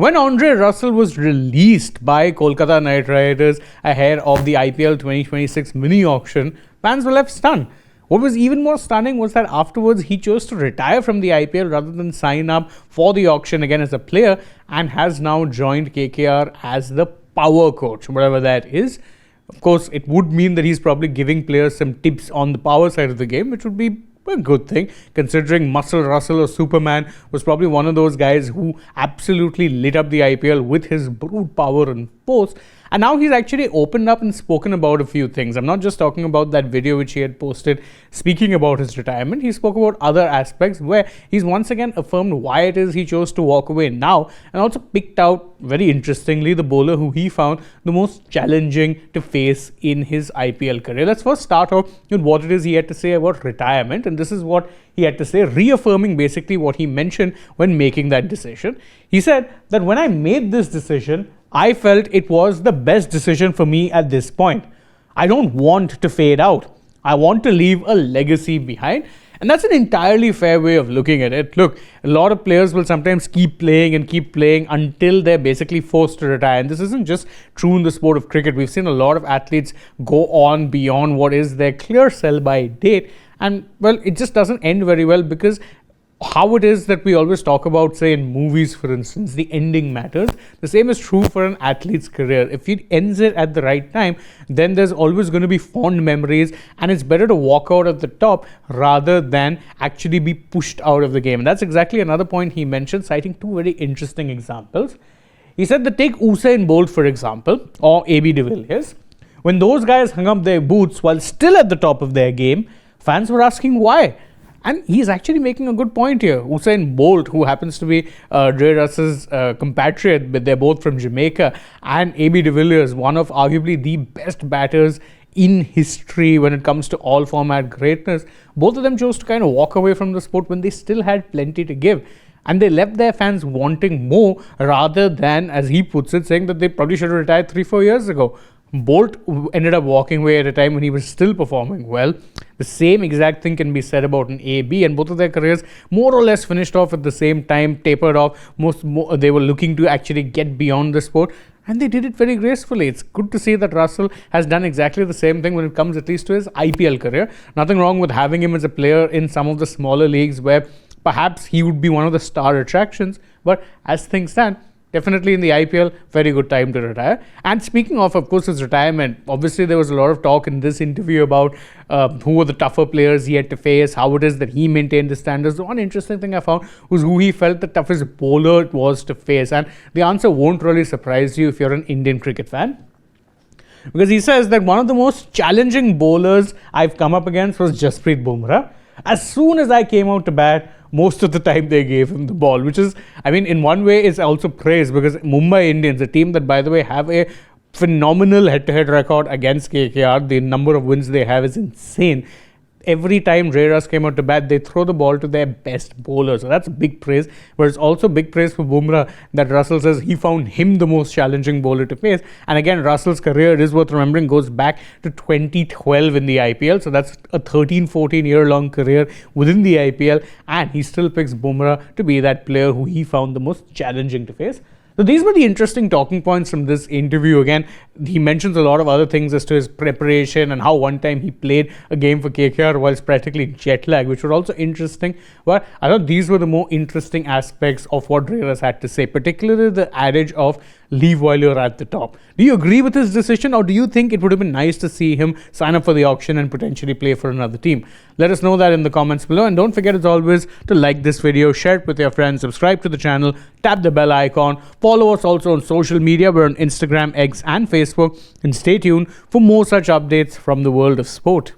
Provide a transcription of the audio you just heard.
When Andre Russell was released by Kolkata Knight Riders ahead of the IPL 2026 mini auction, fans were left stunned. What was even more stunning was that afterwards he chose to retire from the IPL rather than sign up for the auction again as a player, and has now joined KKR as the power coach, whatever that is. Of course, it would mean that he's probably giving players some tips on the power side of the game, which would be a good thing, considering Muscle Russell or Superman was probably one of those guys who absolutely lit up the IPL with his brute power and force. And now he's actually opened up and spoken about a few things. I'm not just talking about that video which he had posted speaking about his retirement. He spoke about other aspects where he's once again affirmed why it is he chose to walk away now, and also picked out, very interestingly, the bowler who he found the most challenging to face in his IPL career. Let's first start off with what it is he had to say about retirement, and this is what he had to say, reaffirming basically what he mentioned when making that decision. He said that when I made this decision, I felt it was the best decision for me at this point. I don't want to fade out. I want to leave a legacy behind. And that's an entirely fair way of looking at it. Look, a lot of players will sometimes keep playing until they're basically forced to retire. And this isn't just true in the sport of cricket. We've seen a lot of athletes go on beyond what is their clear sell-by date. And, well, it just doesn't end very well, because how it is that we always talk about, say, in movies, for instance, the ending matters. The same is true for an athlete's career. If he ends it at the right time, then there's always going to be fond memories, and it's better to walk out at the top rather than actually be pushed out of the game. And that's exactly another point he mentioned, citing two very interesting examples. He said that take Usain Bolt, for example, or AB de Villiers. When those guys hung up their boots while still at the top of their game, fans were asking why. And he's actually making a good point here. Usain Bolt, who happens to be Dre Russell's compatriot, but they're both from Jamaica, and AB de Villiers, one of arguably the best batters in history when it comes to all format greatness. Both of them chose to kind of walk away from the sport when they still had plenty to give. And they left their fans wanting more, rather than, as he puts it, saying that they probably should have retired 3-4 years ago. Bolt ended up walking away at a time when he was still performing well. The same exact thing can be said about an AB, and both of their careers more or less finished off at the same time, tapered off. They were looking to actually get beyond the sport, and they did it very gracefully. It's good to see that Russell has done exactly the same thing when it comes at least to his IPL career. Nothing wrong with having him as a player in some of the smaller leagues where perhaps he would be one of the star attractions, but as things stand, definitely in the IPL, very good time to retire. And speaking of course, his retirement, obviously there was a lot of talk in this interview about who were the tougher players he had to face, how it is that he maintained the standards. The one interesting thing I found was who he felt the toughest bowler it was to face. And the answer won't really surprise you if you're an Indian cricket fan, because he says that one of the most challenging bowlers I've come up against was Jasprit Bumrah. As soon as I came out to bat, most of the time they gave him the ball, which is, I mean, in one way is also praise, because Mumbai Indians, a team that, by the way, have a phenomenal head-to-head record against KKR, the number of wins they have is insane. Every time Dre Russ came out to bat, they throw the ball to their best bowler. So that's big praise. But it's also big praise for Bumrah that Russell says he found him the most challenging bowler to face. And again, Russell's career, it is worth remembering, goes back to 2012 in the IPL. So that's a 13-14 year long career within the IPL. And he still picks Bumrah to be that player who he found the most challenging to face. So these were the interesting talking points from this interview. Again, he mentions a lot of other things as to his preparation and how one time he played a game for KKR whilst practically jet lag, which were also interesting. But I thought these were the more interesting aspects of what Dre Russ had to say, particularly the adage of leave while you're at the top. Do you agree with his decision, or do you think it would have been nice to see him sign up for the auction and potentially play for another team? Let us know that in the comments below, and don't forget, as always, to like this video, share it with your friends, subscribe to the channel, tap the bell icon, follow us also on social media. We're on Instagram, X and Facebook, and stay tuned for more such updates from the world of sport.